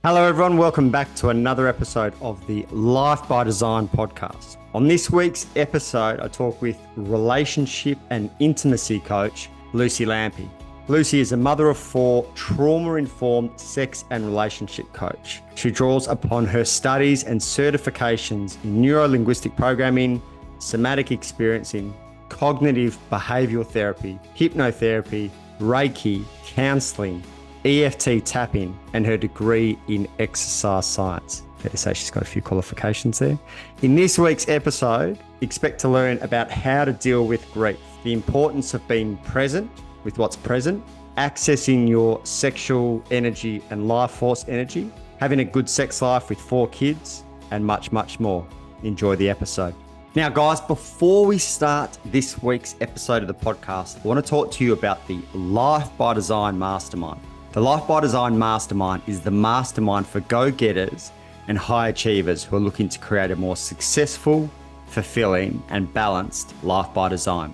Hello, everyone. Welcome back to another episode of the Life by Design podcast. On this week's episode, I talk with relationship and intimacy coach, Luci Lampe. Luci is a mother of four, trauma-informed sex and relationship coach. She draws upon her studies and certifications in neuro-linguistic programming, somatic experiencing, cognitive behavioral therapy, hypnotherapy, reiki, counseling, EFT tapping, and her degree in exercise science. Better say she's got a few qualifications there. In this week's episode, expect to learn about how to deal with grief, the importance of being present with what's present, accessing your sexual energy and life force energy, having a good sex life with 4 kids, and much, much more. Enjoy the episode. Now, guys, before we start this week's episode of the podcast, I want to talk to you about the Life by Design Mastermind. The Life by Design Mastermind is the mastermind for go-getters and high achievers who are looking to create a more successful, fulfilling, and balanced life by design.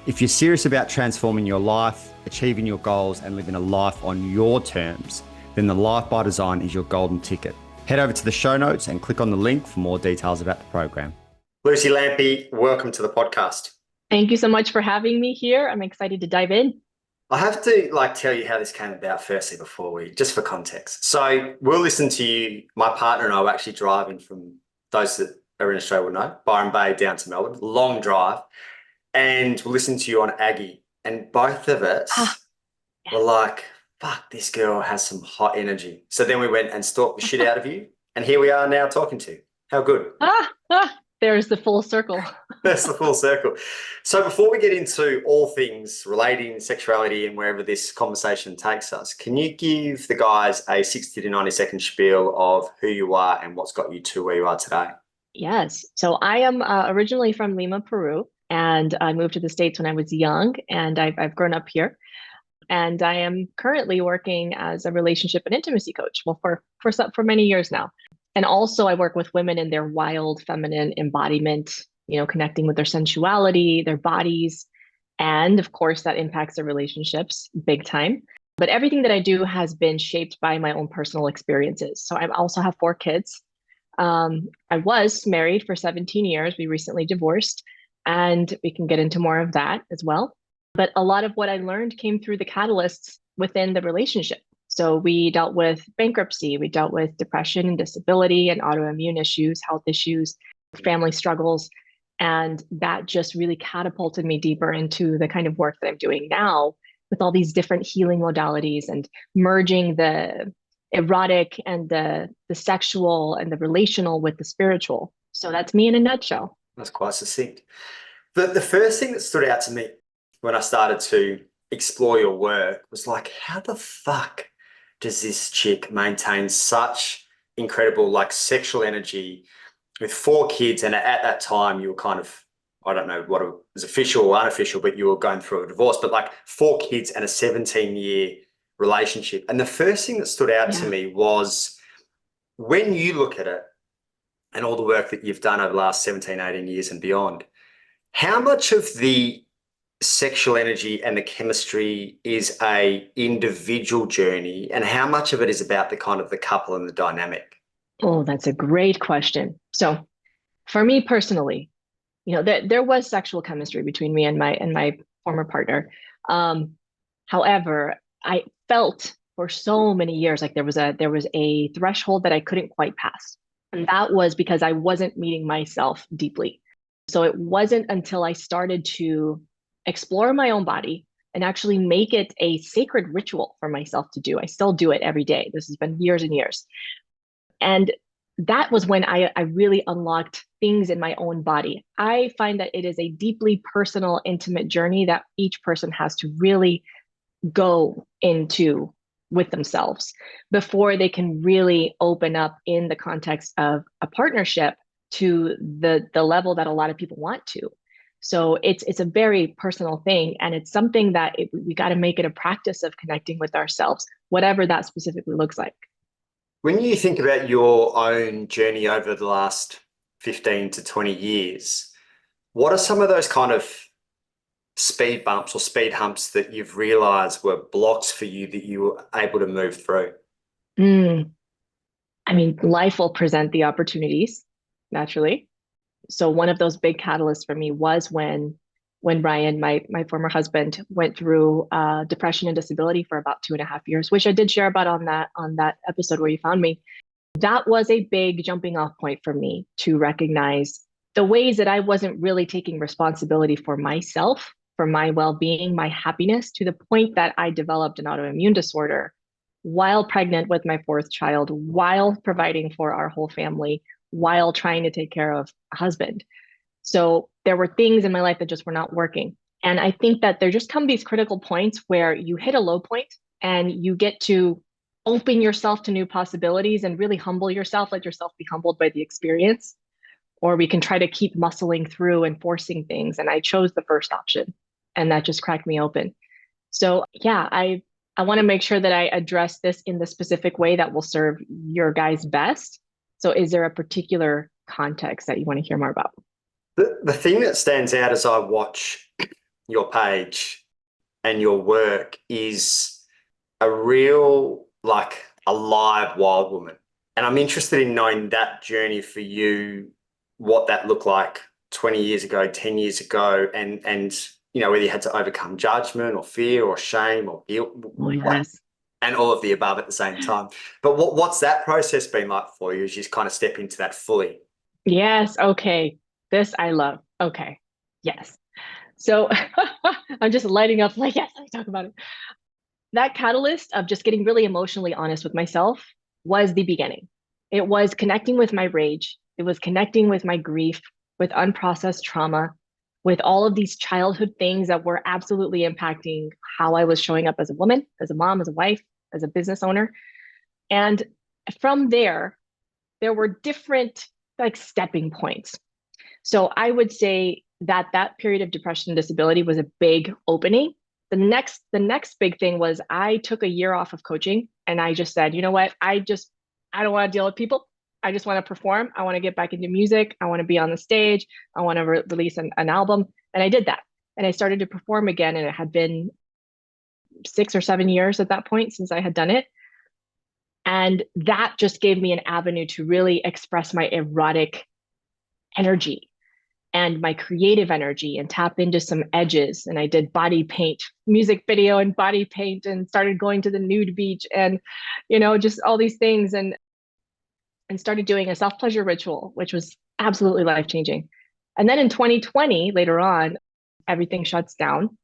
If you're serious about transforming your life, achieving your goals, and living a life on your terms, then the Life by Design is your golden ticket. Head over to the show notes and click on the link for more details about the program. Luci Lampe, welcome to the podcast. Thank you so much for having me here. I'm excited to dive in. I have to tell you how this came about firstly just for context. So we'll listen to you. My partner and I were actually driving from, those that are in Australia will know, Byron Bay down to Melbourne, long drive. And we'll listen to you on Aggie. And both of us were like, fuck, this girl has some hot energy. So then we went and stalked the shit out of you. And here we are now talking to you. How good? There's the full circle. That's the full circle. So before we get into all things relating sexuality and wherever this conversation takes us, can you give the guys a 60 to 90 second spiel of who you are and what's got you to where you are today? Yes. So I am originally from Lima, Peru, and I moved to the States when I was young, and I've grown up here. And I am currently working as a relationship and intimacy coach, well, for many years now. And also I work with women in their wild feminine embodiment, connecting with their sensuality, their bodies. And of course, that impacts their relationships big time. But everything that I do has been shaped by my own personal experiences. So I also have 4 kids. I was married for 17 years. We recently divorced, and we can get into more of that as well. But a lot of what I learned came through the catalysts within the relationship. So we dealt with bankruptcy, we dealt with depression and disability and autoimmune issues, health issues, family struggles. And that just really catapulted me deeper into the kind of work that I'm doing now with all these different healing modalities and merging the erotic and the sexual and the relational with the spiritual. So that's me in a nutshell. That's quite succinct. The first thing that stood out to me when I started to explore your work was like, how the fuck does this chick maintain such incredible sexual energy with 4 kids? And at that time you were kind of, I don't know what it was, official or unofficial, but you were going through a divorce, but 4 kids and a 17-year relationship. And the first thing that stood out to me was when you look at it and all the work that you've done over the last 17, 18 years and beyond, how much of the sexual energy and the chemistry is a individual journey, and how much of it is about the kind of the couple and the dynamic? Oh, that's a great question. So for me personally, there was sexual chemistry between me and my former partner. However, I felt for so many years like there was a threshold that I couldn't quite pass. And that was because I wasn't meeting myself deeply. So it wasn't until I started to explore my own body and actually make it a sacred ritual for myself to do. I still do it every day. This has been years and years. And that was when I really unlocked things in my own body. I find that it is a deeply personal, intimate journey that each person has to really go into with themselves before they can really open up in the context of a partnership to the level that a lot of people want to. So it's a very personal thing, and it's something that we got to make it a practice of connecting with ourselves, whatever that specifically looks like. When you think about your own journey over the last 15 to 20 years, what are some of those kind of speed bumps or speed humps that you've realized were blocks for you that you were able to move through? I mean, life will present the opportunities naturally. So one of those big catalysts for me was when Ryan, my former husband, went through depression and disability for about 2.5 years, which I did share about on that episode where you found me. That was a big jumping off point for me to recognize the ways that I wasn't really taking responsibility for myself, for my well-being, my happiness, to the point that I developed an autoimmune disorder while pregnant with my fourth child, while providing for our whole family, while trying to take care of a husband. So there were things in my life that just were not working. And I think that there just come these critical points where you hit a low point and you get to open yourself to new possibilities and really humble yourself, let yourself be humbled by the experience. Or we can try to keep muscling through and forcing things. And I chose the first option, and that just cracked me open. So yeah, I want to make sure that I address this in the specific way that will serve your guys best. So is there a particular context that you want to hear more about? The thing that stands out as I watch your page and your work is a real, like, alive wild woman. And I'm interested in knowing that journey for you, what that looked like 20 years ago, 10 years ago, and whether you had to overcome judgment or fear or shame or guilt, Oh, yes. and all of the above at the same time. But what's that process been like for you as you just kind of step into that fully? Yes. Okay. This I love. Okay. Yes. So I'm just lighting up like, yes, let me talk about it. That catalyst of just getting really emotionally honest with myself was the beginning. It was connecting with my rage. It was connecting with my grief, with unprocessed trauma, with all of these childhood things that were absolutely impacting how I was showing up as a woman, as a mom, as a wife, as a business owner. And from there were different like stepping points. So I would say that that period of depression and disability was a big opening. The next big thing was I took a year off of coaching and I just said, you know what? I don't want to deal with people. I just want to perform. I want to get back into music. I want to be on the stage. I want to release an album. And I did that. And I started to perform again. And it had been 6 or 7 years at that point since I had done it. And that just gave me an avenue to really express my erotic energy and my creative energy and tap into some edges. And I did body paint, music video and body paint, and started going to the nude beach and, just all these things, and started doing a self-pleasure ritual, which was absolutely life-changing. And then in 2020, later on, everything shuts down,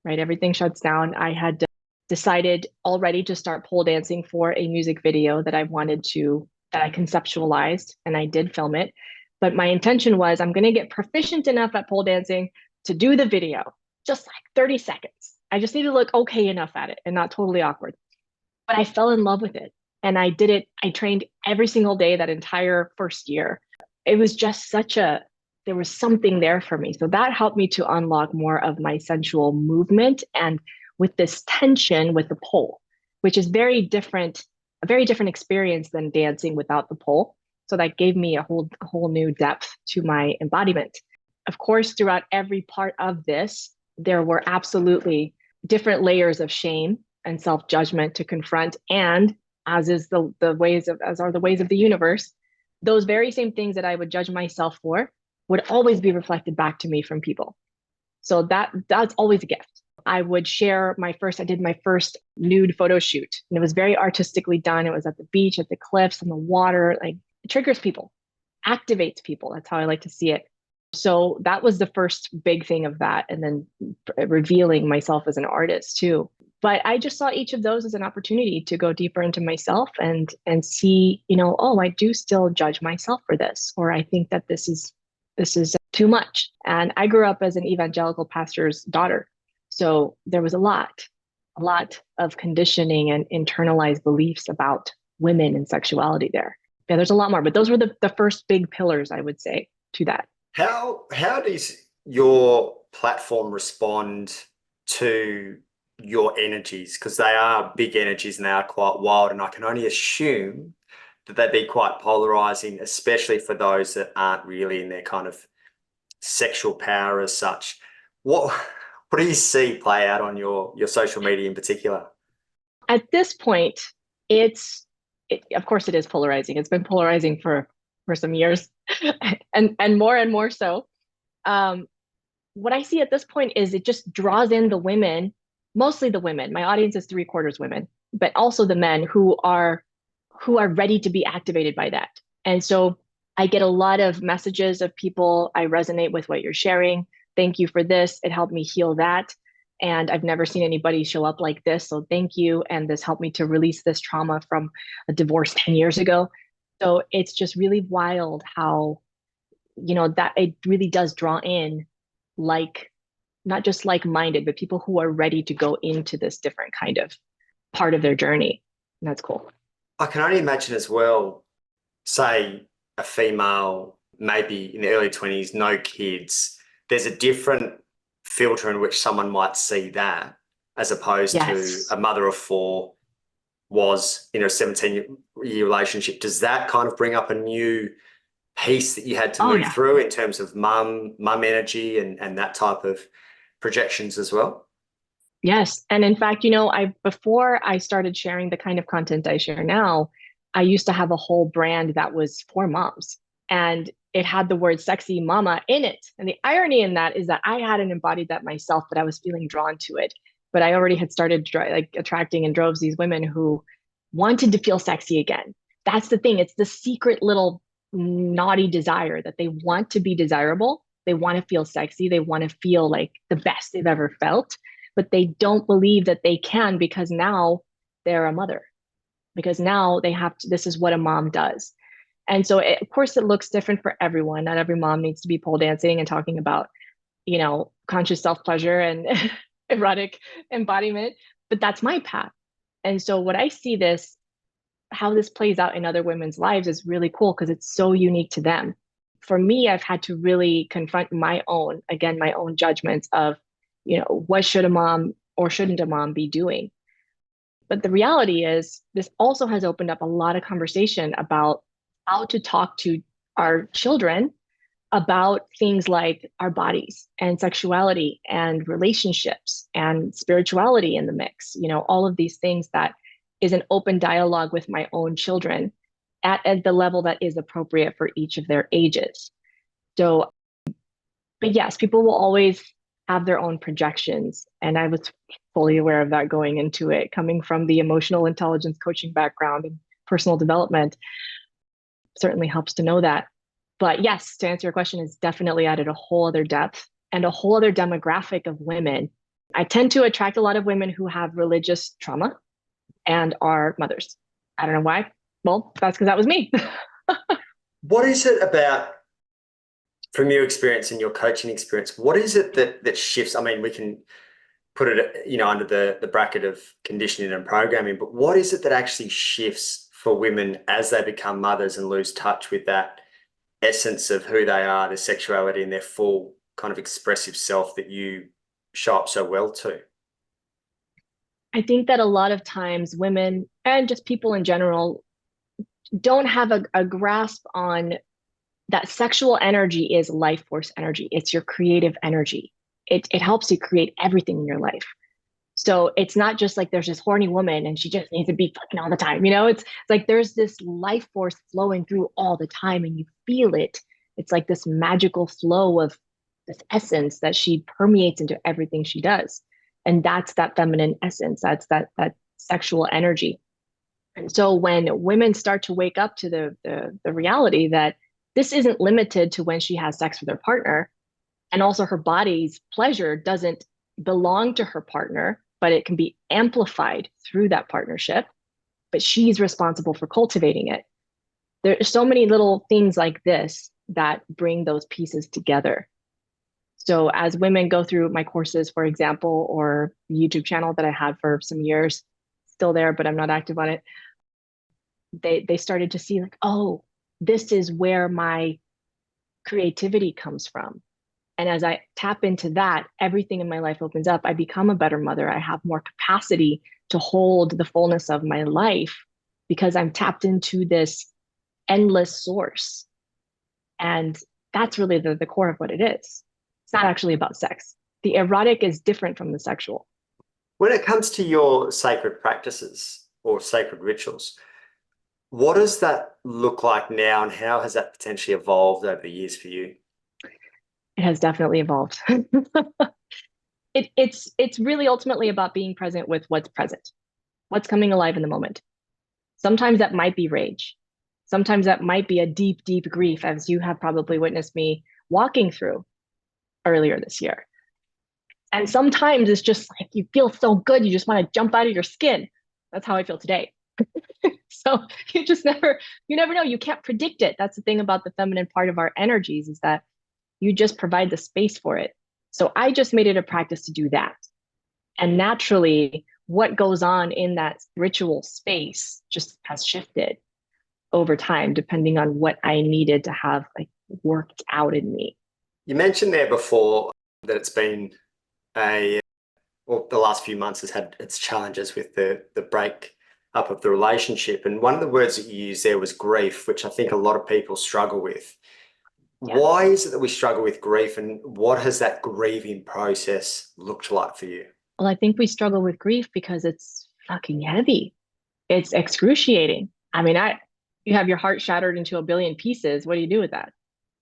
right? Everything shuts down. I had decided already to start pole dancing for a music video that I conceptualized, and I did film it. But my intention was I'm going to get proficient enough at pole dancing to do the video, just like 30 seconds. I just need to look okay enough at it and not totally awkward. But I fell in love with it. And I did it. I trained every single day that entire first year. It was just there was something there for me. So that helped me to unlock more of my sensual movement, and with this tension with the pole, which is a very different experience than dancing without the pole. So that gave me a whole new depth to my embodiment. Of course, throughout every part of this, there were absolutely different layers of shame and self-judgment to confront. And as are the ways of the universe, those very same things that I would judge myself for would always be reflected back to me from people. So that's always a gift. I did my first nude photo shoot, and it was very artistically done. It was at the beach, at the cliffs, on the water. Like, it triggers people, activates people. That's how I like to see it. So that was the first big thing of that. And then revealing myself as an artist too. But I just saw each of those as an opportunity to go deeper into myself and see, oh, I do still judge myself for this, or I think that this is too much. And I grew up as an evangelical pastor's daughter. So there was a lot of conditioning and internalized beliefs about women and sexuality there. Yeah, there's a lot more, but those were the first big pillars, I would say, to that. How does your platform respond to your energies? Because they are big energies and they are quite wild, and I can only assume that they'd be quite polarizing, especially for those that aren't really in their kind of sexual power as such. What do you see play out on your social media in particular? At this point, it's of course it is polarizing. It's been polarizing for some years and more so. Um, what I see at this point is it just draws in the women, mostly the women. My audience is 3/4 women, but also the men who are ready to be activated by that. And so I get a lot of messages of people, I resonate with what you're sharing. Thank you for this. It helped me heal that. And I've never seen anybody show up like this. So thank you. And this helped me to release this trauma from a divorce 10 years ago. So it's just really wild how, that it really does draw in, like, not just like-minded, but people who are ready to go into this different kind of part of their journey. And that's cool. I can only imagine as well, say a female, maybe in the early 20s, no kids, there's a different filter in which someone might see that as opposed to a mother of 4 was in a 17-year relationship. Does that kind of bring up a new piece that you had to move through in terms of mum energy and that type of projections as well? Yes. And in fact, before I started sharing the kind of content I share now, I used to have a whole brand that was for moms, and it had the word sexy mama in it. And the irony in that is that I hadn't embodied that myself, but I was feeling drawn to it. But I already had started attracting in droves these women who wanted to feel sexy again. That's the thing. It's the secret little naughty desire that they want to be desirable. They want to feel sexy. They want to feel like the best they've ever felt, but they don't believe that they can because now they're a mother, because now they have to, this is what a mom does. And so of course it looks different for everyone. Not every mom needs to be pole dancing and talking about, conscious self-pleasure and erotic embodiment, but that's my path. And so what I see how this plays out in other women's lives is really cool because it's so unique to them. For me, I've had to really confront my own judgments of, what should a mom or shouldn't a mom be doing? But the reality is this also has opened up a lot of conversation about how to talk to our children about things like our bodies and sexuality and relationships and spirituality in the mix, all of these things that is an open dialogue with my own children at the level that is appropriate for each of their ages. So, but yes, people will always have their own projections. And I was fully aware of that going into it, coming from the emotional intelligence coaching background and personal development. Certainly helps to know that. But yes, to answer your question, it's definitely added a whole other depth and a whole other demographic of women. I tend to attract a lot of women who have religious trauma and are mothers. I don't know why. Well, that's because that was me. What is it about, from your experience and your coaching experience, what is it that shifts? I mean, we can put it, under the bracket of conditioning and programming, but what is it that actually shifts for women as they become mothers and lose touch with that essence of who they are, their sexuality and their full kind of expressive self that you show up so well to? I think that a lot of times women and just people in general don't have a grasp on that sexual energy is life force energy. It's your creative energy. It helps you create everything in your life. So it's not just like there's this horny woman and she just needs to be fucking all the time. It's like there's this life force flowing through all the time and you feel it. It's like this magical flow of this essence that she permeates into everything she does. And that's that feminine essence. That's that sexual energy. And so when women start to wake up to the reality that this isn't limited to when she has sex with her partner, and also her body's pleasure doesn't belong to her partner, but it can be amplified through that partnership, but she's responsible for cultivating it. There's so many little things like this that bring those pieces together. So as women go through my courses, for example, or the YouTube channel that I had for some years, still there, but I'm not active on it, they started to see like, oh, this is where my creativity comes from. And as I tap into that, everything in my life opens up. I become a better mother. I have more capacity to hold the fullness of my life because I'm tapped into this endless source. And that's really the core of what it is. It's not actually about sex. The erotic is different from the sexual. When it comes to your sacred practices or sacred rituals, What does that look like now, and how has that potentially evolved over the years for you? It has definitely evolved. It's really ultimately about being present with what's present, what's coming alive in the moment. Sometimes that might be rage. Sometimes that might be a deep, deep grief, as you have probably witnessed me walking through earlier this year. And sometimes it's just like you feel so good, you just want to jump out of your skin. That's how I feel today. So you never know. You can't predict it. That's the thing about the feminine part of our energies is that you just provide the space for it. So I just made it a practice to do that. And naturally, what goes on in that ritual space just has shifted over time, depending on what I needed to have like worked out in me. You mentioned there before that it's been the last few months has had its challenges with the break up of the relationship. And one of the words that you used there was grief, which I think a lot of people struggle with. Yeah. Why is it that we struggle with grief, and what has that grieving process looked like for you? Well, I think we struggle with grief because it's fucking heavy. It's excruciating. I mean, you have your heart shattered into a billion pieces. What do you do with that?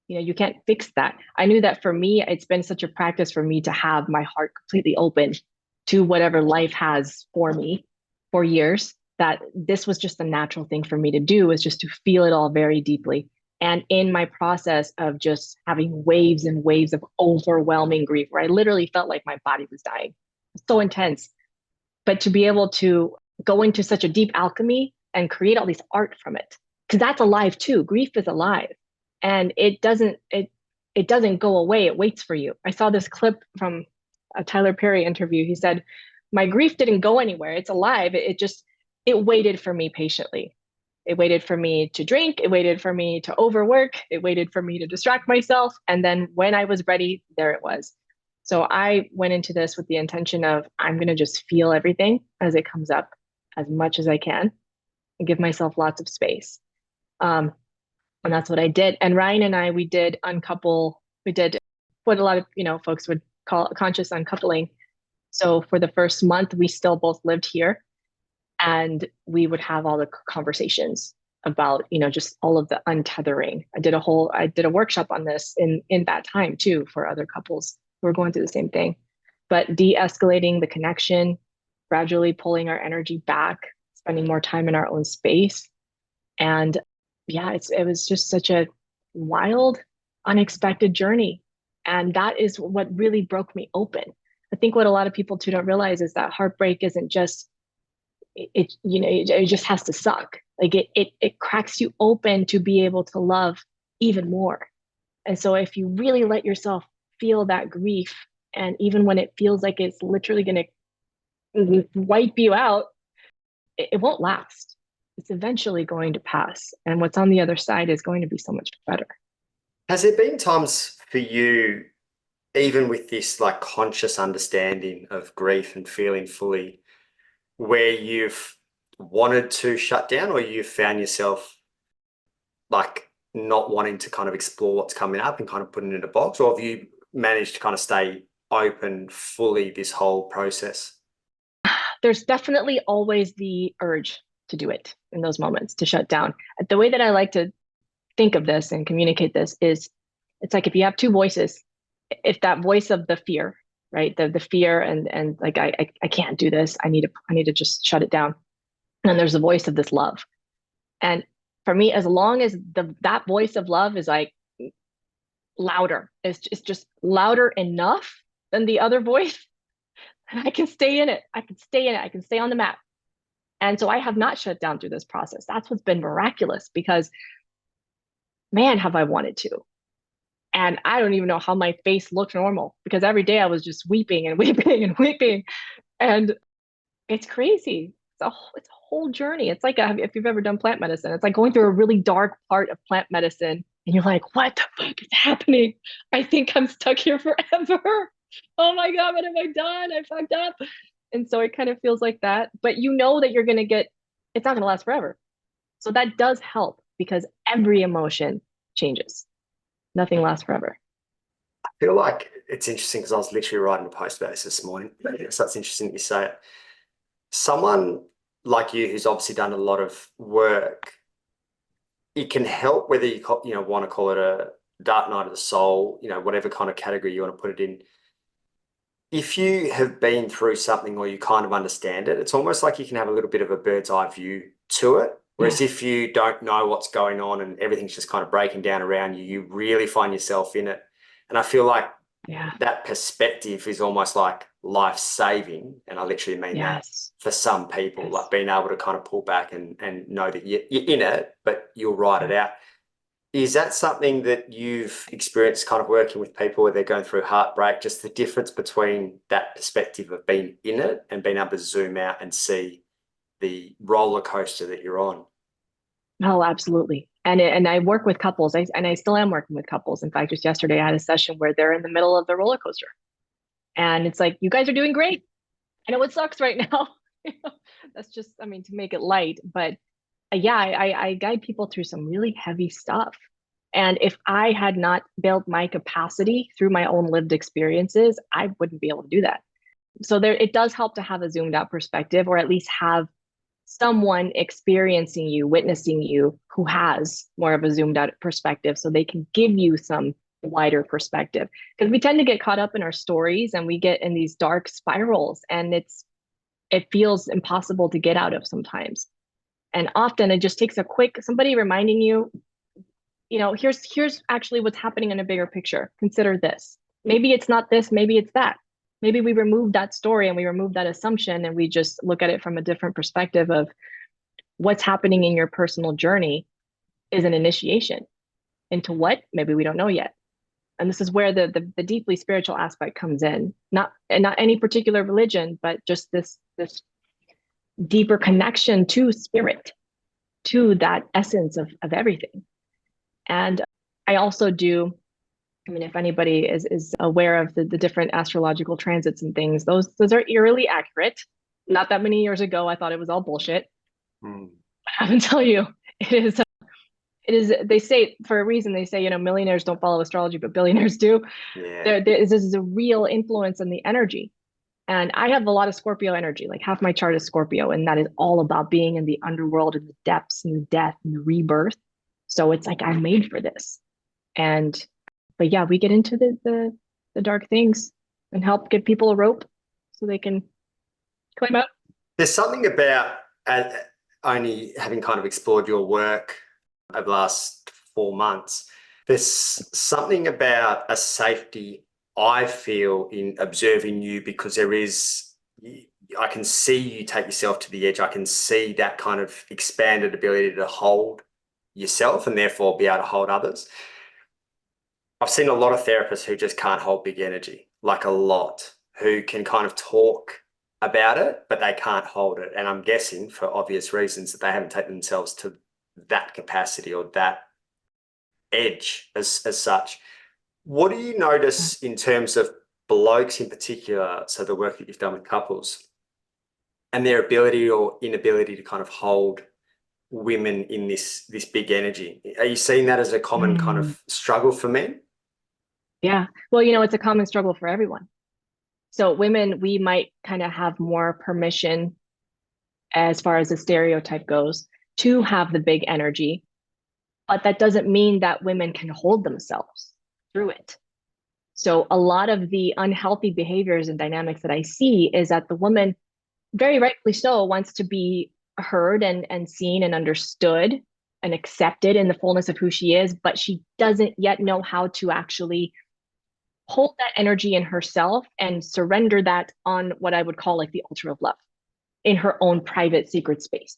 You can't fix that. I knew that for me, it's been such a practice for me to have my heart completely open to whatever life has for me for years, that this was just a natural thing for me to do, is just to feel it all very deeply. And in my process of just having waves and waves of overwhelming grief, where I literally felt like my body was dying, so intense. But to be able to go into such a deep alchemy and create all these art from it, because that's alive too. Grief is alive, and it doesn't go away. It waits for you. I saw this clip from a Tyler Perry interview. He said, "My grief didn't go anywhere. It's alive. It waited for me patiently. It waited for me to drink. It waited for me to overwork. It waited for me to distract myself. And then when I was ready, there it was." So I went into this with the intention of I'm going to just feel everything as it comes up as much as I can and give myself lots of space. And that's what I did. And Ryan and I, we did uncouple, we did what a lot of, folks would call conscious uncoupling. So for the first month, we still both lived here, and we would have all the conversations about, just all of the untethering. I did a workshop on this in that time too, for other couples who are going through the same thing. But de-escalating the connection, gradually pulling our energy back, spending more time in our own space. And yeah, it was just such a wild, unexpected journey. And that is what really broke me open. I think what a lot of people too don't realize is that heartbreak isn't just it just has to suck. Like it cracks you open to be able to love even more. And so if you really let yourself feel that grief, and even when it feels like it's literally going to wipe you out, it won't last. It's eventually going to pass. And what's on the other side is going to be so much better. Has there been times for you, even with this like conscious understanding of grief and feeling fully, where you've wanted to shut down, or you've found yourself like not wanting to kind of explore what's coming up and kind of putting it in a box? Or have you managed to kind of stay open fully this whole process? There's definitely always the urge to do it in those moments, to shut down. The way that I like to think of this and communicate this is, it's like if you have two voices, if that voice of the fear, right? The fear and like I can't do this. I need to just shut it down. And then there's the voice of this love. And for me, as long as that voice of love is like louder, it's just louder enough than the other voice, and I can stay in it. I can stay in it. I can stay on the mat. And so I have not shut down through this process. That's what's been miraculous, because man, have I wanted to. And I don't even know how my face looked normal, because every day I was just weeping and weeping and weeping. And it's crazy. It's a whole journey. It's like if you've ever done plant medicine, it's like going through a really dark part of plant medicine. And you're like, what the fuck is happening? I think I'm stuck here forever. Oh my God, what have I done? I fucked up. And so it kind of feels like that. But you know that it's not going to last forever. So that does help, because every emotion changes. Nothing lasts forever. I feel like it's interesting because I was literally writing a post about this morning. So it's interesting that you say it. Someone like you, who's obviously done a lot of work, it can help whether want to call it a dark night of the soul, whatever kind of category you want to put it in. If you have been through something or you kind of understand it, it's almost like you can have a little bit of a bird's eye view to it. Whereas if you don't know what's going on and everything's just kind of breaking down around you, you really find yourself in it. And I feel like that perspective is almost like life-saving. And I literally mean that for some people, like being able to kind of pull back and know that you're in it, but you'll ride it out. Is that something that you've experienced kind of working with people where they're going through heartbreak, just the difference between that perspective of being in it and being able to zoom out and see the roller coaster that you're on? Oh, absolutely. And I work with couples, and I still am working with couples. In fact, just yesterday I had a session where they're in the middle of the roller coaster. And it's like, you guys are doing great. I know it sucks right now. That's just, I mean, to make it light. But I guide people through some really heavy stuff. And if I had not built my capacity through my own lived experiences, I wouldn't be able to do that. So it does help to have a zoomed out perspective, or at least have someone experiencing you, witnessing you, who has more of a zoomed out perspective, so they can give you some wider perspective. Because we tend to get caught up in our stories and we get in these dark spirals, and it feels impossible to get out of sometimes. And often it just takes somebody reminding you, here's actually what's happening in a bigger picture. Consider this. Maybe it's not this, maybe it's that. Maybe we remove that story and we remove that assumption, and we just look at it from a different perspective of what's happening in your personal journey is an initiation into what maybe we don't know yet. And this is where the deeply spiritual aspect comes in. Not any particular religion, but just this deeper connection to spirit, to that essence of everything. And I also do, I mean, if anybody is aware of the different astrological transits and things, those are eerily accurate. Not that many years ago, I thought it was all bullshit. I can tell you, it is, they say for a reason, they say, millionaires don't follow astrology, but billionaires do. This is a real influence in the energy. And I have a lot of Scorpio energy, like half my chart is Scorpio, and that is all about being in the underworld and the depths and the death and the rebirth. So it's like, I'm made for this. But yeah, we get into the dark things and help give people a rope so they can climb out. There's something about only having kind of explored your work over the last 4 months. There's something about a safety I feel in observing you, because I can see you take yourself to the edge. I can see that kind of expanded ability to hold yourself and therefore be able to hold others. I've seen a lot of therapists who just can't hold big energy, like a lot, who can kind of talk about it, but they can't hold it. And I'm guessing, for obvious reasons, that they haven't taken themselves to that capacity or that edge as such. What do you notice in terms of blokes in particular, so the work that you've done with couples, and their ability or inability to kind of hold women in this big energy? Are you seeing that as a common kind of struggle for men? Yeah. Well, it's a common struggle for everyone. So women, we might kind of have more permission, as far as the stereotype goes, to have the big energy, but that doesn't mean that women can hold themselves through it. So a lot of the unhealthy behaviors and dynamics that I see is that the woman, very rightfully so, wants to be heard and seen and understood and accepted in the fullness of who she is, but she doesn't yet know how to actually hold that energy in herself and surrender that on what I would call like the altar of love in her own private secret space,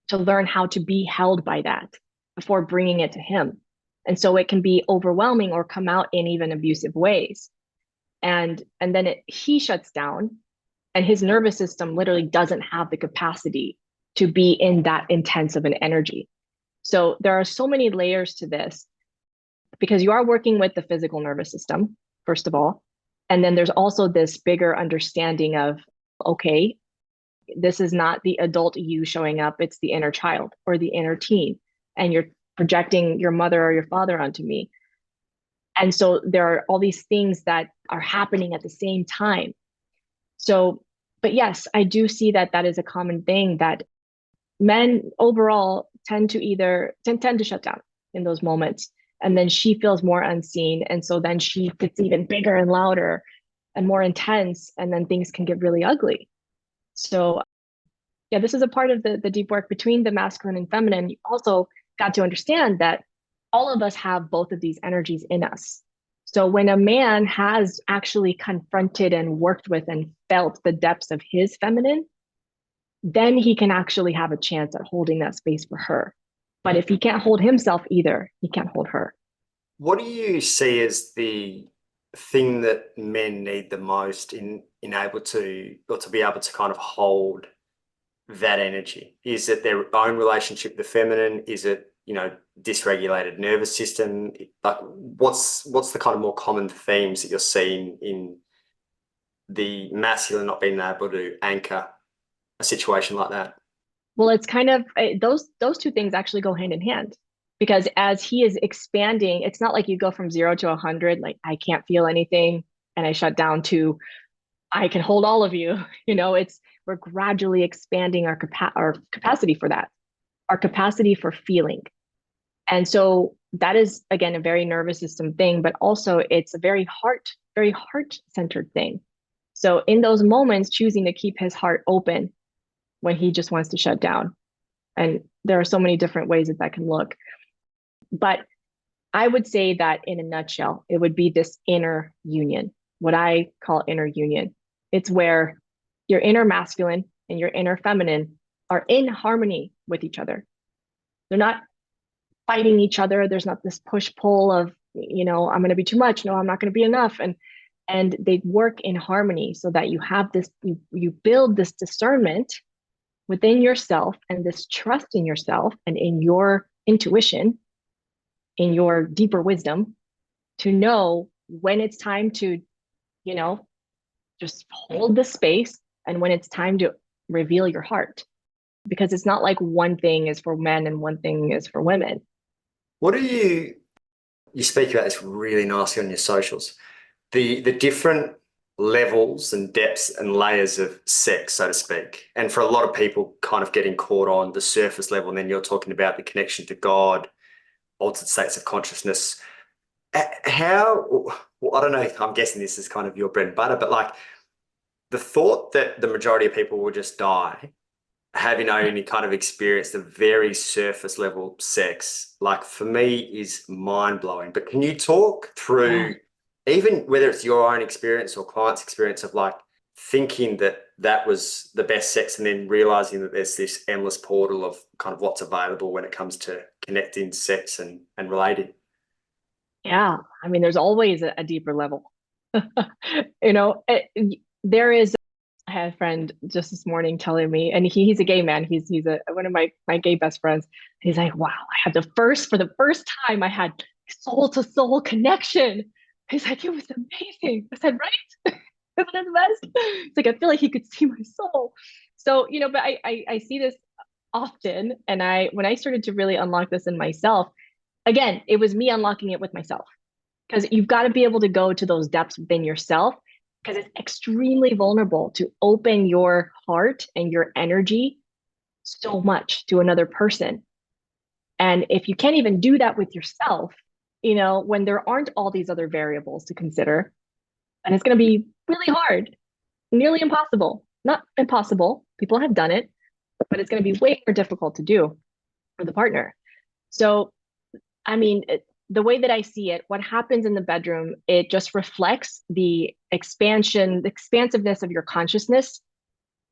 to learn how to be held by that before bringing it to him. And so it can be overwhelming or come out in even abusive ways. And then he shuts down, and his nervous system literally doesn't have the capacity to be in that intense of an energy. So there are so many layers to this, because you are working with the physical nervous system, first of all. And then there's also this bigger understanding of, okay, this is not the adult you showing up, it's the inner child or the inner teen. And you're projecting your mother or your father onto me. And so there are all these things that are happening at the same time. So, but yes, I do see that is a common thing, that Men overall tend to shut down in those moments. And then she feels more unseen. And so then she gets even bigger and louder and more intense. And then things can get really ugly. So yeah, this is a part of the deep work between the masculine and feminine. You also got to understand that all of us have both of these energies in us. So when a man has actually confronted and worked with and felt the depths of his feminine, then he can actually have a chance at holding that space for her. But if he can't hold himself either, he can't hold her. What do you see as the thing that men need the most in able to, or to be able to kind of hold that energy? Is it their own relationship with the feminine? Is it, dysregulated nervous system? Like what's the kind of more common themes that you're seeing in the masculine not being able to anchor a situation like that? Well, it's kind of those two things actually go hand in hand, because as he is expanding, it's not like you go from 0 to 100, like I can't feel anything and I shut down, to I can hold all of you. It's we're gradually expanding our capacity for that, our capacity for feeling. And so that is again a very nervous system thing, but also it's a very heart-centered thing. So in those moments, choosing to keep his heart open when he just wants to shut down. And there are so many different ways that can look. But I would say that in a nutshell, it would be this inner union, what I call inner union. It's where your inner masculine and your inner feminine are in harmony with each other. They're not fighting each other. There's not this push pull of, I'm going to be too much. No, I'm not going to be enough. And they work in harmony so that you have this, you build this discernment within yourself and this trust in yourself and in your intuition, in your deeper wisdom, to know when it's time to, just hold the space, and when it's time to reveal your heart. Because it's not like one thing is for men and one thing is for women. What do you speak about this really nicely on your socials, the different levels and depths and layers of sex, so to speak. And for a lot of people kind of getting caught on the surface level, and then you're talking about the connection to God, altered states of consciousness. How, well, I don't know, I'm guessing this is kind of your bread and butter, but like the thought that the majority of people will just die having only kind of experienced a very surface level sex, like for me is mind blowing. But can you talk through, even whether it's your own experience or client's experience of like thinking that that was the best sex and then realizing that there's this endless portal of kind of what's available when it comes to connecting sex and relating? Yeah. I mean, there's always a deeper level. There is, I had a friend just this morning telling me, and he's a gay man. He's one of my gay best friends. He's like, wow, for the first time I had soul to soul connection. He's like, it was amazing. I said, right? Isn't that the best? It's like, I feel like he could see my soul. So, but I see this often. And when I started to really unlock this in myself, again, it was me unlocking it with myself, because you've got to be able to go to those depths within yourself, because it's extremely vulnerable to open your heart and your energy so much to another person. And if you can't even do that with yourself, when there aren't all these other variables to consider, and it's going to be really hard, nearly impossible. Not impossible, people have done it, but it's going to be way more difficult to do for the partner. So, I mean, the way that I see it, what happens in the bedroom, it just reflects the expansiveness of your consciousness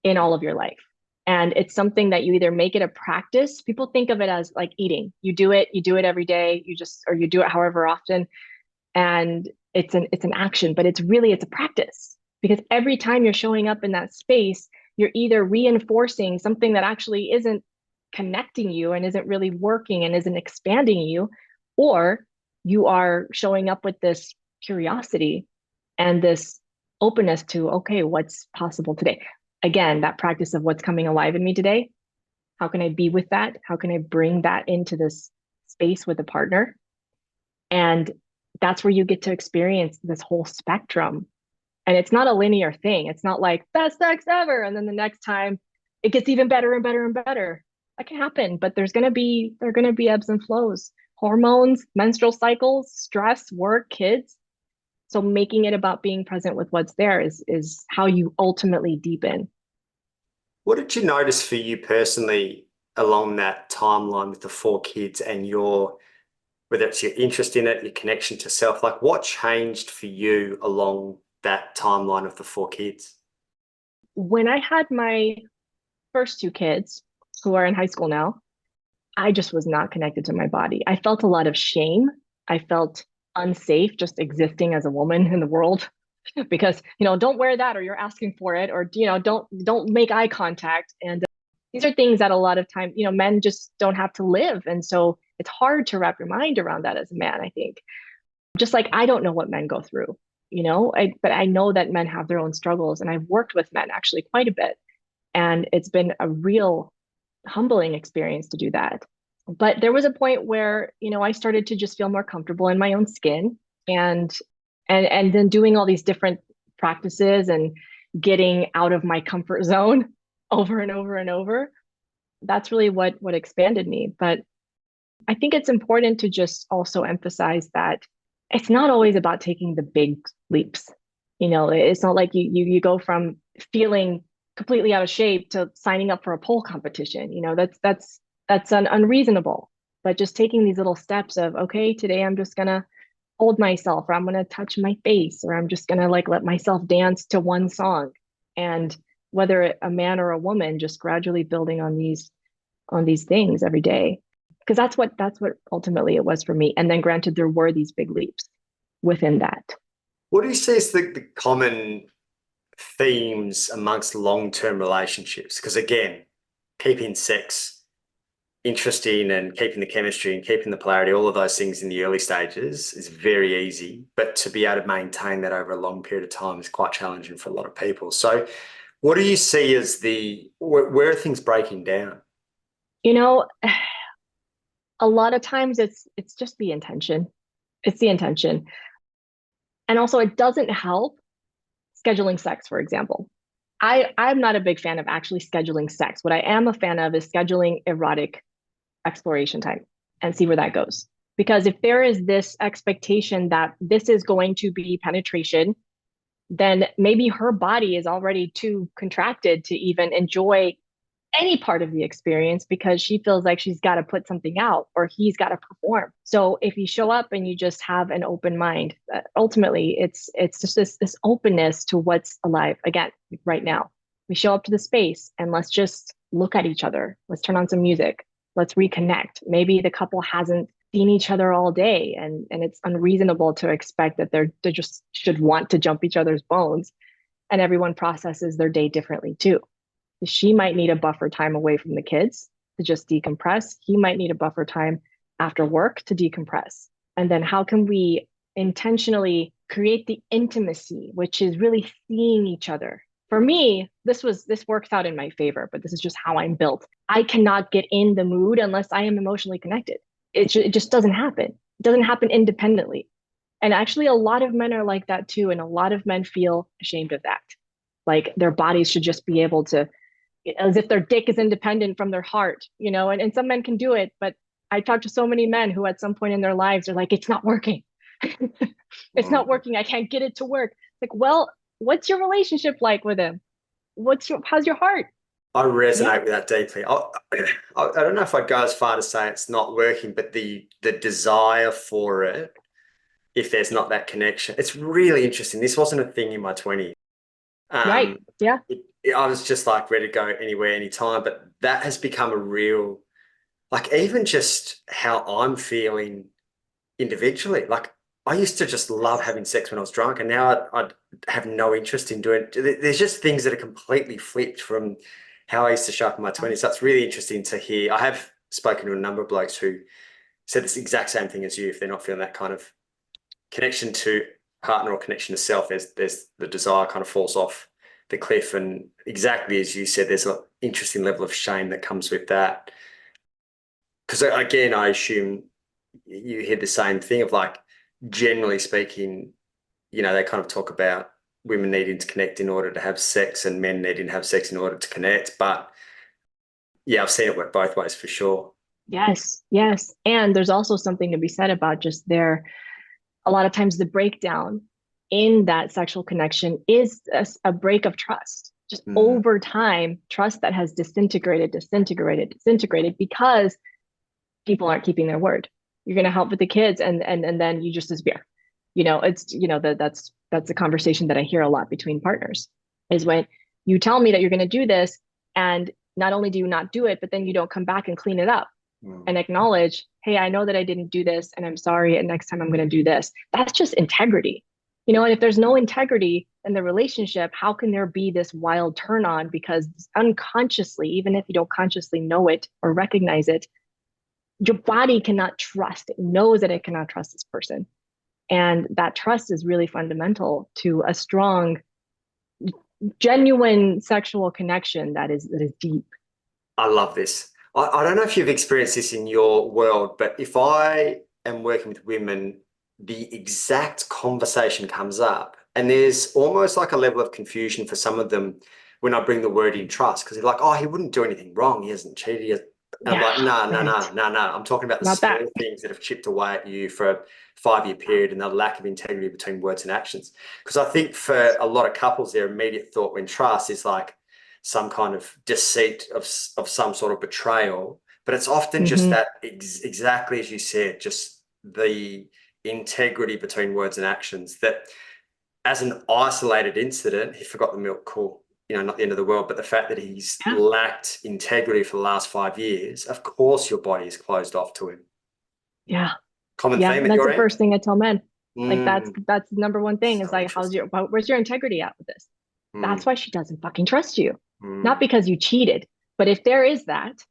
in all of your life. And it's something that you either make it a practice. People think of it as like eating. You do it every day, or you do it however often. And it's an action, but it's a practice, because every time you're showing up in that space, you're either reinforcing something that actually isn't connecting you and isn't really working and isn't expanding you, or you are showing up with this curiosity and this openness to, okay, what's possible today? Again, that practice of what's coming alive in me today. How can I be with that? How can I bring that into this space with a partner? And that's where you get to experience this whole spectrum. And it's not a linear thing. It's not like best sex ever, and then the next time it gets even better and better and better. That can happen, but there are gonna be ebbs and flows. Hormones, menstrual cycles, stress, work, kids. So making it about being present with what's there is how you ultimately deepen. What did you notice for you personally along that timeline with the four kids and your, whether it's your interest in it, your connection to self, like what changed for you along that timeline of the four kids? When I had my first two kids, who are in high school now, I just was not connected to my body. I felt a lot of shame. I felt unsafe just existing as a woman in the world because, don't wear that or you're asking for it, or, don't make eye contact. And these are things that a lot of time, men just don't have to live. And so it's hard to wrap your mind around that as a man, I think. Just like I don't know what men go through, but I know that men have their own struggles. And I've worked with men actually quite a bit. And it's been a real humbling experience to do that. But there was a point where, I started to just feel more comfortable in my own skin, and then doing all these different practices and getting out of my comfort zone over and over and over. That's really what expanded me. But I think it's important to just also emphasize that it's not always about taking the big leaps. It's not like you go from feeling completely out of shape to signing up for a pole competition. That's unreasonable. But just taking these little steps of, okay, today I'm just gonna hold myself, or I'm gonna touch my face, or I'm just gonna like let myself dance to one song. And whether a man or a woman, just gradually building on these things every day. Because that's what ultimately it was for me. And then granted, there were these big leaps within that. What do you see as the common themes amongst long-term relationships? Because again, keeping sex interesting and keeping the chemistry and keeping the polarity, all of those things in the early stages is very easy, but to be able to maintain that over a long period of time is quite challenging for a lot of people. So what do you see as where are things breaking down? You know, a lot of times it's just the intention. It's the intention. And also it doesn't help scheduling sex, for example. I'm not a big fan of actually scheduling sex. What I am a fan of is scheduling erotic exploration time and see where that goes. Because if there is this expectation that this is going to be penetration, then maybe her body is already too contracted to even enjoy any part of the experience because she feels like she's got to put something out or he's got to perform. So if you show up and you just have an open mind, ultimately it's just this openness to what's alive. Again, right now, we show up to the space and let's just look at each other. Let's turn on some music. Let's reconnect. Maybe the couple hasn't seen each other all day, and it's unreasonable to expect that they just should want to jump each other's bones. And everyone processes their day differently too. She might need a buffer time away from the kids to just decompress. He might need a buffer time after work to decompress. And then how can we intentionally create the intimacy, which is really seeing each other? For me, this works out in my favor, but this is just how I'm built. I cannot get in the mood unless I am emotionally connected. It just doesn't happen. It doesn't happen independently. And actually, a lot of men are like that too. And a lot of men feel ashamed of that. Like their bodies should just be able to, as if their dick is independent from their heart, and some men can do it. But I talked to so many men who at some point in their lives are like, it's not working. It's not working. I can't get it to work. Like, well, what's your relationship like with him? How's your heart? I resonate Yeah. with that deeply. I don't know if I'd go as far to say it's not working, but the desire for it, if there's not that connection, it's really interesting. This wasn't a thing in my 20s. Right. Yeah. I was just like ready to go anywhere, anytime, but that has become a real, like even just how I'm feeling individually. Like I used to just love having sex when I was drunk, and now I have no interest in doing it. There's just things that are completely flipped from how I used to show up in my 20s. So it's really interesting to hear. I have spoken to a number of blokes who said this exact same thing as you. If they're not feeling that kind of connection to partner or connection to self, there's the desire kind of falls off the cliff. And exactly as you said, there's an interesting level of shame that comes with that. Because again, I assume you hear the same thing of like, generally speaking, they kind of talk about women needing to connect in order to have sex and men needing to have sex in order to connect. But Yeah, I've seen it work both ways for sure. Yes, yes. And there's also something to be said about just a lot of times the breakdown in that sexual connection is a break of trust. Just Mm. over time, trust that has disintegrated because people aren't keeping their word. You're going to help with the kids, and then you just disappear. It's that's a conversation that I hear a lot between partners is when you tell me that you're going to do this, and not only do you not do it, but then you don't come back and clean it up and acknowledge, hey, I know that I didn't do this and I'm sorry, and next time I'm going to do this. That's just integrity. And if there's no integrity in the relationship, how can there be this wild turn on? Because unconsciously, even if you don't consciously know it or recognize it, your body cannot trust, it knows that it cannot trust this person. And that trust is really fundamental to a strong, genuine sexual connection that is deep. I love this. I don't know if you've experienced this in your world, but if I am working with women, the exact conversation comes up, and there's almost like a level of confusion for some of them when I bring the word in trust, because they're like, oh, he wouldn't do anything wrong. He hasn't cheated. And I'm Yeah, like, no, no, right. no, no, no. I'm talking about the Not that. small things that have chipped away at you for a 5-year period and the lack of integrity between words and actions. Because I think for a lot of couples, their immediate thought when trust is like some kind of deceit of some sort of betrayal. But it's often just Mm-hmm. that exactly as you said, just the integrity between words and actions that as an isolated incident, he forgot the milk, cool, not the end of the world. But the fact that he's Yeah. lacked integrity for the last 5 years, of course your body is closed off to him. Yeah. Common Yeah. theme And at that's your the end? first thing I tell men. Like Mm, that's the number one thing is so like, interesting. where's your integrity at with this? Mm, That's why she doesn't fucking trust you. Not mm. because you cheated, but if there is that,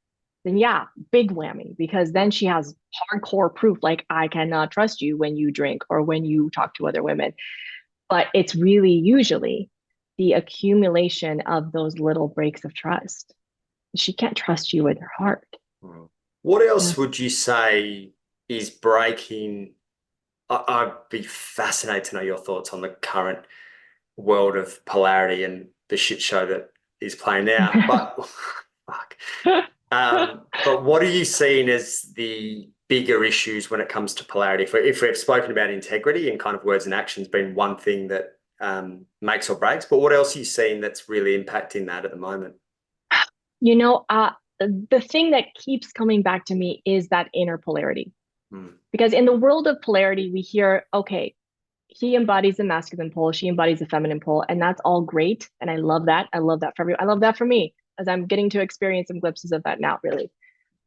then yeah, big whammy, because then she has hardcore proof like, I cannot trust you when you drink or when you talk to other women. But it's really usually the accumulation of those little breaks of trust. She can't trust you with her heart. Mm. What Yeah. else would you say is breaking? I'd be fascinated to know your thoughts on the current world of polarity and the shit show that is playing out. But fuck. But what are you seeing as the bigger issues when it comes to polarity? If we've spoken about integrity and kind of words and actions being one thing that makes or breaks, but what else are you seeing that's really impacting that at the moment? You know, the thing that keeps coming back to me is that inner polarity. Mm, Because in the world of polarity, we hear, okay, he embodies the masculine pole, she embodies the feminine pole, and that's all great. And I love that. I love that for everyone. I love that for me, as I'm getting to experience some glimpses of that now, really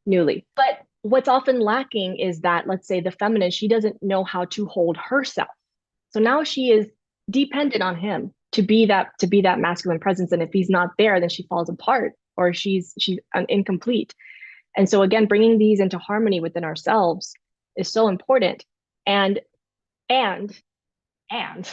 newly. But what's often lacking is that, let's say, the feminine, she doesn't know how to hold herself. So now she is dependent on him to be that masculine presence. And if he's not there, then she falls apart or she's incomplete. And so again, bringing these into harmony within ourselves is so important. And and and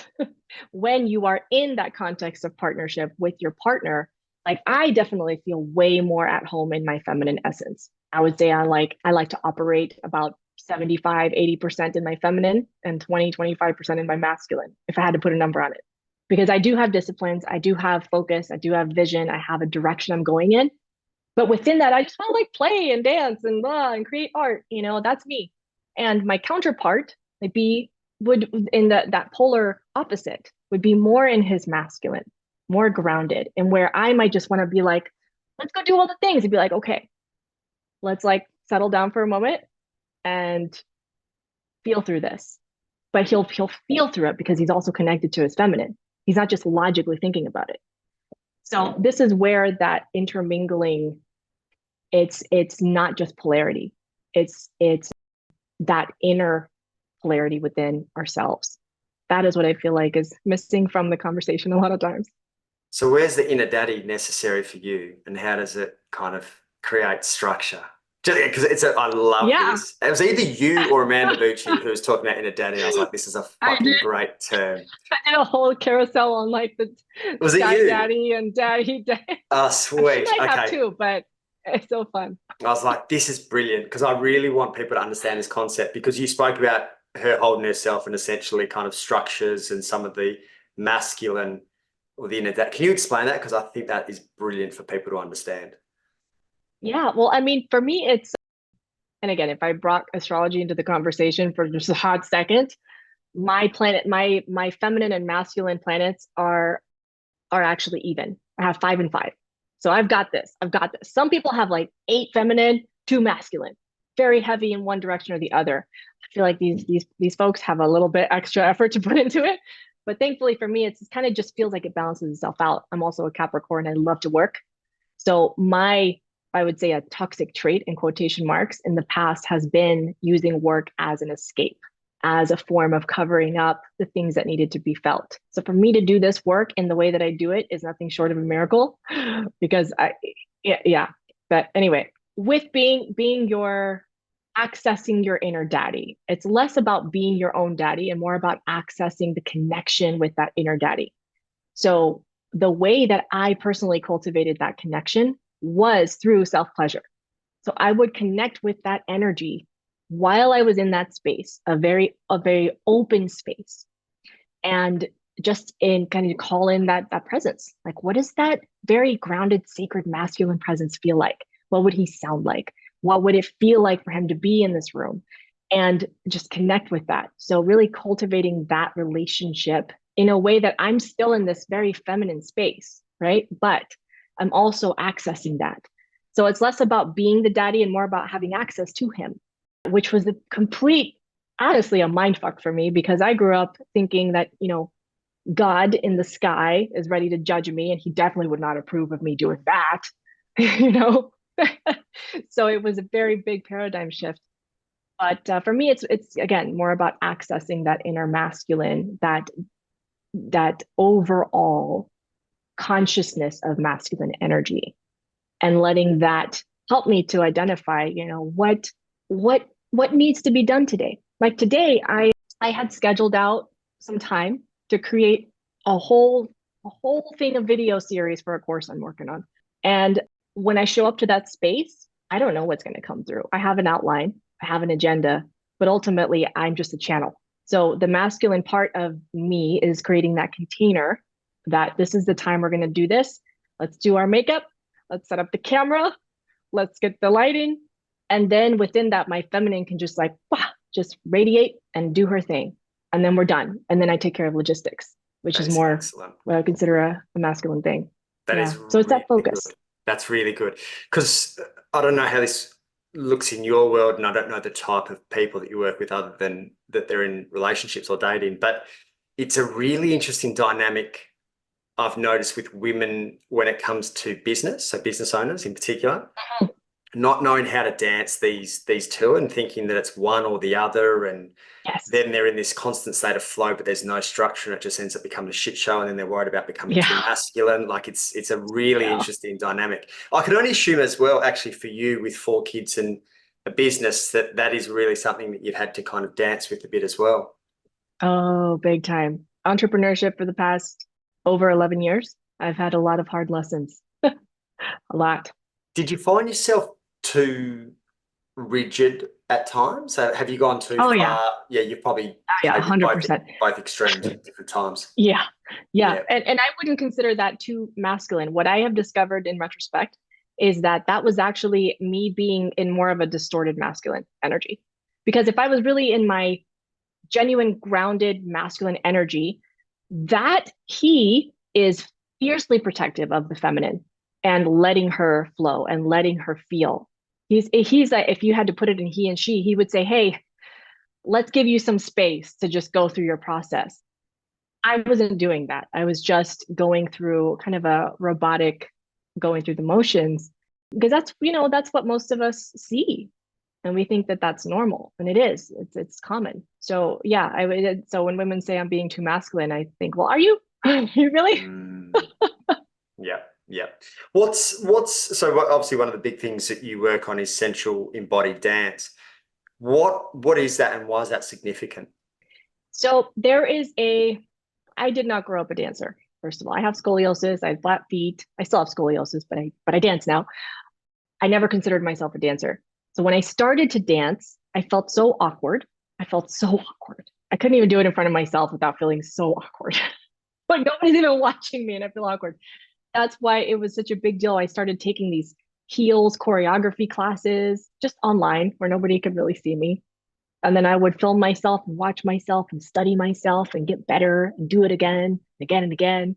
when you are in that context of partnership with your partner, like I definitely feel way more at home in my feminine essence. I would say I like to operate about 75, 80% in my feminine and 20, 25% in my masculine, if I had to put a number on it. Because I do have disciplines, I do have focus, I do have vision, I have a direction I'm going in. But within that, I just want to like play and dance and blah and create art. That's me. And my counterpart, like B, would in that polar opposite would be more in his masculine, more grounded, and where I might just want to be like, let's go do all the things and be like, okay, let's like settle down for a moment and feel through this. But he'll feel through it because he's also connected to his feminine. He's not just logically thinking about it. So this is where that intermingling, it's not just polarity. It's that inner polarity within ourselves. That is what I feel like is missing from the conversation a lot of times. So where's the inner daddy necessary for you, and how does it kind of create structure? Because I love Yeah, this. It was either you or Amanda Bucci who was talking about inner daddy, and I was like, this is a I fucking did. great term. I did a whole carousel on like the Was it sky you? daddy and daddy daddy. Oh, She sweet. might have Okay. too, but it's so fun. I was like, this is brilliant because I really want people to understand this concept because you spoke about her holding herself and essentially kind of structures and some of the masculine or the inner dad. Can you explain that? Because I think that is brilliant for people to understand. Yeah. Well, I mean, for me, it's, and again, if I brought astrology into the conversation for just a hot second, my planet, my feminine and masculine planets are actually even. I have 5 and 5. So I've got this. I've got this. Some people have like 8 feminine, 2 masculine, very heavy in one direction or the other. I feel like these folks have a little bit extra effort to put into it. But thankfully for me, it's kind of just feels like it balances itself out. I'm also a Capricorn. I love to work. So I would say a toxic trait in quotation marks in the past has been using work as an escape, as a form of covering up the things that needed to be felt. So for me to do this work in the way that I do it is nothing short of a miracle because yeah. But anyway, with being your accessing your inner daddy, it's less about being your own daddy and more about accessing the connection with that inner daddy. So the way that I personally cultivated that connection was through self pleasure. So I would connect with that energy while I was in that space, a very open space, and just in kind of call in that presence. Like, what does that very grounded, sacred, masculine presence feel like? What would he sound like? What would it feel like for him to be in this room? And just connect with that. So really cultivating that relationship in a way that I'm still in this very feminine space, right? But I'm also accessing that. So it's less about being the daddy and more about having access to him, which was a complete, honestly, a mind fuck for me because I grew up thinking that, God in the sky is ready to judge me and he definitely would not approve of me doing that, you know? So it was a very big paradigm shift. But for me, it's again more about accessing that inner masculine, that overall consciousness of masculine energy, and letting that help me to identify, what needs to be done today. Like today, I had scheduled out some time to create a whole thing of video series for a course I'm working on. And when I show up to that space, I don't know what's going to come through. I have an outline, I have an agenda, but ultimately I'm just a channel. So the masculine part of me is creating that container that this is the time we're going to do this. Let's do our makeup. Let's set up the camera. Let's get the lighting. And then within that, my feminine can just like, just radiate and do her thing. And then we're done. And then I take care of logistics, which That is is more excellent. what I consider a masculine thing. That Yeah. is So it's that really good. focus. That's really good. Because I don't know how this looks in your world, and I don't know the type of people that you work with other than that they're in relationships or dating, but it's a really interesting dynamic I've noticed with women when it comes to business, so business owners in particular, not knowing how to dance these two and thinking that it's one or the other, and Yes. then they're in this constant state of flow, but there's no structure and it just ends up becoming a shit show, and then they're worried about becoming too Yeah. masculine. Like it's a really Yeah. interesting dynamic. I can only assume as well, actually, for you with 4 kids and a business, that is really something that you've had to kind of dance with a bit as well. Oh, big time. Entrepreneurship for the past over 11 years. I've had a lot of hard lessons, a lot. Did you find yourself too rigid at times? So have you gone too Oh, yeah. far? Yeah, you've probably Oh, yeah. played with both 100%. both extremes at different times. Yeah. Yeah. Yeah. And I wouldn't consider that too masculine. What I have discovered in retrospect is that that was actually me being in more of a distorted masculine energy. Because if I was really in my genuine grounded masculine energy, that he is fiercely protective of the feminine and letting her flow and letting her feel. He's like, if you had to put it in he and she, he would say, hey, let's give you some space to just go through your process. I wasn't doing that. I was just going through kind of a robotic, going through the motions, because that's what most of us see, and we think that that's normal, and it is. It's common. So yeah, so when women say I'm being too masculine, I think, well, are you? You really? Mm, yeah. Yeah. So obviously one of the big things that you work on is sensual embodied dance. What is that, and why is that significant? So I did not grow up a dancer. First of all, I have scoliosis. I have flat feet. I still have scoliosis, but I dance now. I never considered myself a dancer. So when I started to dance, I felt so awkward. I felt so awkward. I couldn't even do it in front of myself without feeling so awkward. Like nobody's even watching me and I feel awkward. That's why it was such a big deal. I started taking these heels, choreography classes, just online where nobody could really see me. And then I would film myself and watch myself and study myself and get better and do it again, again and again.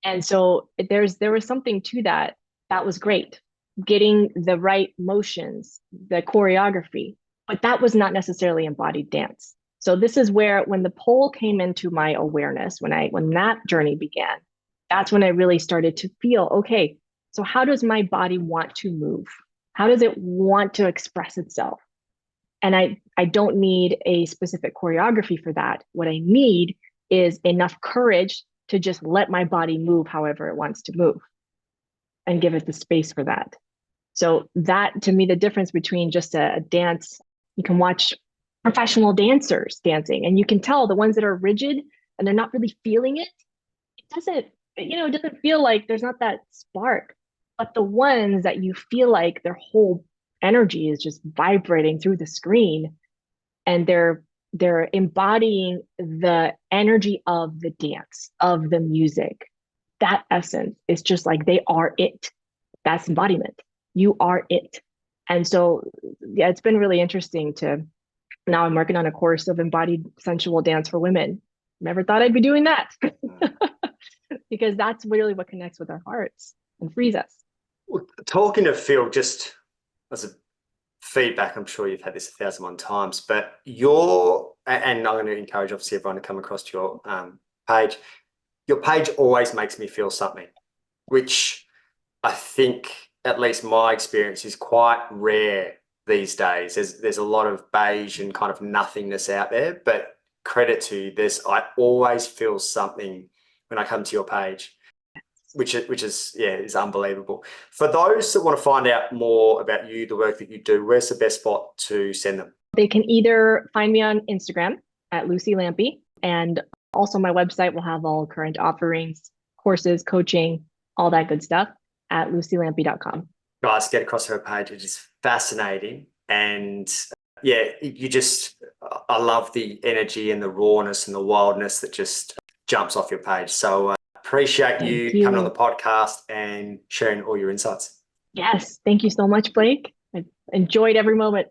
And so there was something to that that was great, getting the right motions, the choreography, but that was not necessarily embodied dance. So this is where when the pole came into my awareness, when that journey began, that's when I really started to feel, okay, so how does my body want to move? How does it want to express itself? And I don't need a specific choreography for that. What I need is enough courage to just let my body move however it wants to move and give it the space for that. So that, to me, the difference between just a dance, you can watch professional dancers dancing and you can tell the ones that are rigid and they're not really feeling it. It doesn't feel like there's not that spark. But the ones that you feel like their whole energy is just vibrating through the screen and they're embodying the energy of the dance, of the music. That essence is just like they are it. That's embodiment. You are it. And so, yeah, it's been really interesting to now I'm working on a course of embodied sensual dance for women. Never thought I'd be doing that because that's really what connects with our hearts and frees us. Well, talking of Phil, just as a feedback, I'm sure you've had this 1,001 times, but and I'm going to encourage obviously everyone to come across to your page. Your page always makes me feel something, which I think, at least my experience, is quite rare these days. There's a lot of beige and kind of nothingness out there, but credit to you, I always feel something when I come to your page, which is unbelievable. For those that want to find out more about you, the work that you do, where's the best spot to send them? They can either find me on Instagram at Luci Lampe, and also my website will have all current offerings, courses, coaching, all that good stuff at lucilampe.com. Guys, get across her page. It is fascinating. And yeah, I love the energy and the rawness and the wildness that just jumps off your page. So appreciate you coming on the podcast and sharing all your insights. Yes. Thank you so much, Blake. I enjoyed every moment.